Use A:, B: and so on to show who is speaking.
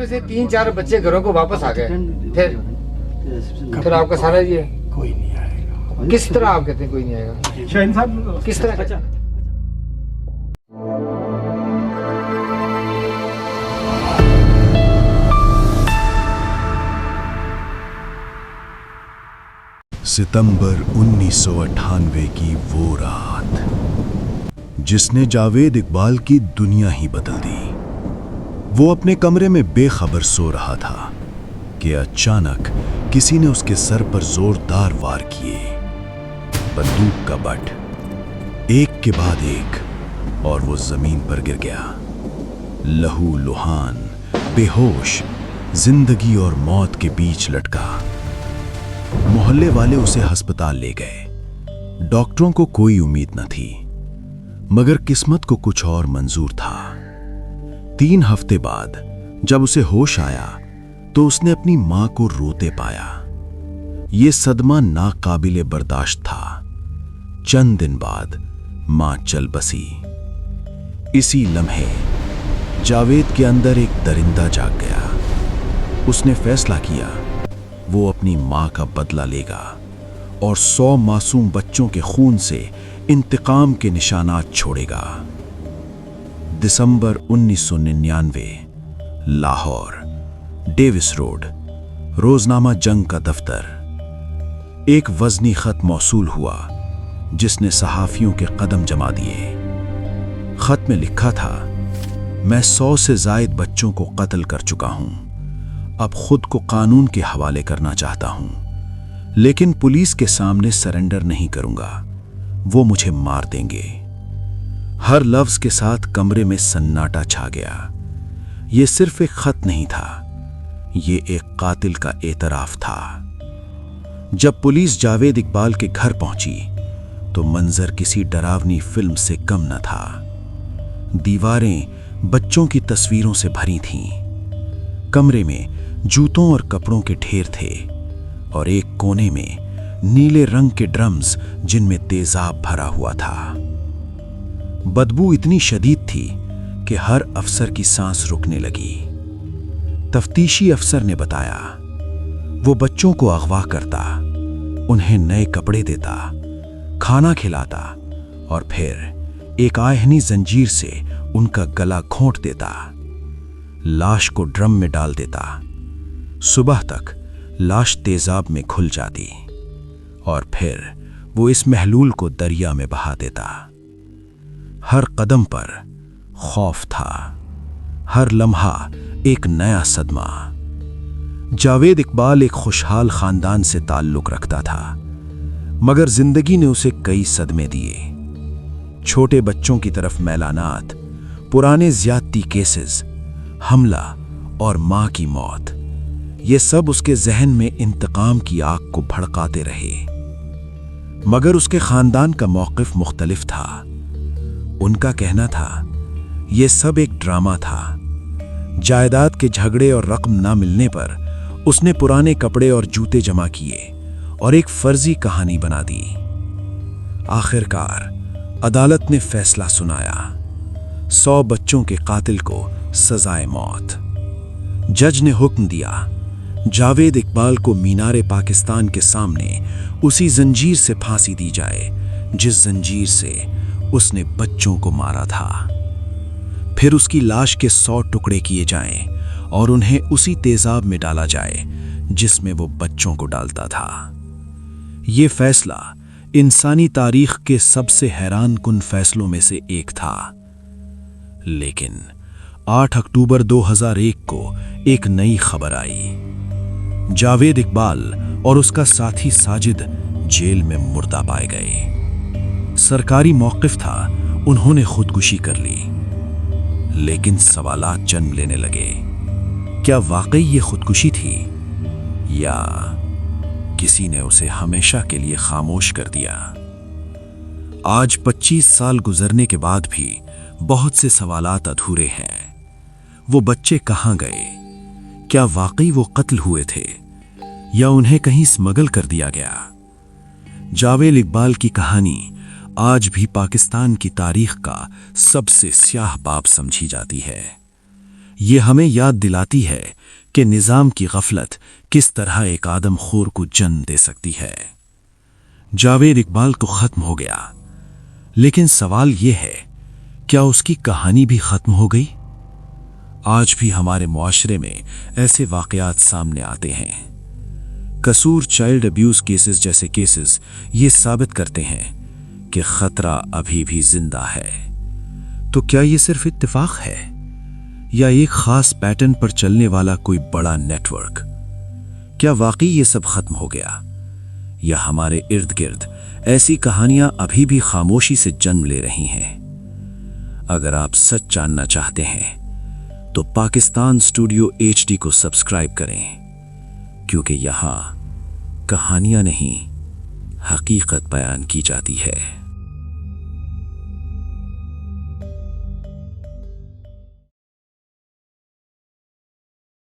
A: में से 3-4 बच्चे घरों को वापस आ गए, फिर आपका सारा ये
B: कोई नहीं आएगा।
A: किस तरह आप कहते हैं कोई नहीं आएगा?
B: शाहीन साहब
A: किस तरह?
B: अच्छा,
C: सितंबर 1998 की वो रात जिसने जावेद इकबाल की दुनिया ही बदल दी। वो अपने कमरे में बेखबर सो रहा था कि अचानक किसी ने उसके सर पर जोरदार वार किए। बंदूक का बट एक के बाद एक और वो जमीन पर गिर गया, लहू लुहान, बेहोश, जिंदगी और मौत के बीच लटका। मोहल्ले वाले उसे अस्पताल ले गए। डॉक्टरों को कोई उम्मीद न थी, मगर किस्मत को कुछ और मंजूर था। 3 हफ्ते बाद जब उसे होश आया तो उसने अपनी मां को रोते पाया। ये सदमा नाकाबिले बर्दाश्त था। चंद दिन बाद मां चल बसी। इसी लम्हे जावेद के अंदर एक दरिंदा जाग गया। उसने फैसला किया वो अपनी मां का बदला लेगा और 100 मासूम बच्चों के खून से इंतकाम के निशानात छोड़ेगा। दिसंबर 1999, लाहौर, डेविस रोड, रोजनामा जंग का दफ्तर। एक वजनी खत मौसूल हुआ जिसने सहाफियों के कदम जमा दिए। खत में लिखा था, मैं 100 से जायद बच्चों को कत्ल कर चुका हूं। अब खुद को कानून के हवाले करना चाहता हूं, लेकिन पुलिस के सामने सरेंडर नहीं करूंगा। वो मुझे मार देंगे। हर लफ्ज के साथ कमरे में सन्नाटा छा गया। ये सिर्फ एक खत नहीं था, ये एक कातिल का एतराफ था। जब पुलिस जावेद इकबाल के घर पहुंची तो मंजर किसी डरावनी फिल्म से कम न था। दीवारें बच्चों की तस्वीरों से भरी थीं। कमरे में जूतों और कपड़ों के ढेर थे और एक कोने में नीले रंग के ड्रम्स जिनमें तेजाब भरा हुआ था। बदबू इतनी शदीद थी कि हर अफसर की सांस रुकने लगी। तफ्तीशी अफसर ने बताया, वो बच्चों को अगवा करता, उन्हें नए कपड़े देता, खाना खिलाता और फिर एक आहनी जंजीर से उनका गला घोंट देता। लाश को ड्रम में डाल देता। सुबह तक लाश तेजाब में घुल जाती और फिर वो इस महलूल को दरिया में बहा देता। हर कदम पर खौफ था, हर लम्हा एक नया सदमा। जावेद इकबाल एक खुशहाल खानदान से ताल्लुक रखता था, मगर जिंदगी ने उसे कई सदमे दिए। छोटे बच्चों की तरफ मैलानात, पुराने ज्यादती केसेस, हमला और मां की मौत, ये सब उसके जहन में इंतकाम की आग को भड़काते रहे। मगर उसके खानदान का मौक़िफ़ मुख्तलिफ था। उनका कहना था ये सब एक ड्रामा था। जायदाद के झगड़े और रकम ना मिलने पर उसने पुराने कपड़े और जूते जमा किए और एक फर्जी कहानी बना दी। आखिरकार अदालत ने फैसला सुनाया, 100 बच्चों के कातिल को सजाए मौत। जज ने हुक्म दिया, जावेद इकबाल को मीनारे पाकिस्तान के सामने उसी जंजीर से फांसी दी जाए जिस जंजीर से उसने बच्चों को मारा था। फिर उसकी लाश के 100 टुकड़े किए जाएं और उन्हें उसी तेजाब में डाला जाए जिसमें वो बच्चों को डालता था। ये फैसला इंसानी तारीख के सबसे हैरान कुन फैसलों में से एक था। लेकिन 8 अक्टूबर 2001 को एक नई खबर आई। जावेद इकबाल और उसका साथी साजिद जेल में मुर्दा पाए गए। सरकारी मौक़िफ़ था, उन्होंने खुदकुशी कर ली। लेकिन सवालात जन्म लेने लगे, क्या वाकई ये खुदकुशी थी या किसी ने उसे हमेशा के लिए खामोश कर दिया? आज 25 साल गुजरने के बाद भी बहुत से सवालात अधूरे हैं। वो बच्चे कहाँ गए? क्या वाकई वो कत्ल हुए थे या उन्हें कहीं स्मगल कर दिया गया? जावेद इकबाल की कहानी आज भी पाकिस्तान की तारीख का सबसे स्याह बाब समझी जाती है। یہ ہمیں یاد دلاتی ہے کہ نظام کی غفلت کس طرح ایک آدم خور کو جنم دے سکتی ہے۔ جاوید اقبال کو ختم ہو گیا، لیکن سوال یہ ہے، کیا اس کی کہانی بھی ختم ہو گئی؟ آج بھی ہمارے معاشرے میں ایسے واقعات سامنے آتے ہیں۔ قصور چائلڈ ابیوز کیسز جیسے کیسز یہ ثابت کرتے ہیں کہ خطرہ ابھی بھی زندہ ہے۔ تو کیا یہ صرف اتفاق ہے یا ایک خاص پیٹرن پر چلنے والا کوئی بڑا نیٹ ورک؟ کیا واقعی یہ سب ختم ہو گیا یا ہمارے ارد گرد ایسی کہانیاں ابھی بھی خاموشی سے جنم لے رہی ہیں؟ اگر آپ سچ جاننا چاہتے ہیں تو پاکستان اسٹوڈیو HD کو سبسکرائب کریں، کیونکہ یہاں کہانیاں نہیں، حقیقت بیان کی جاتی ہے۔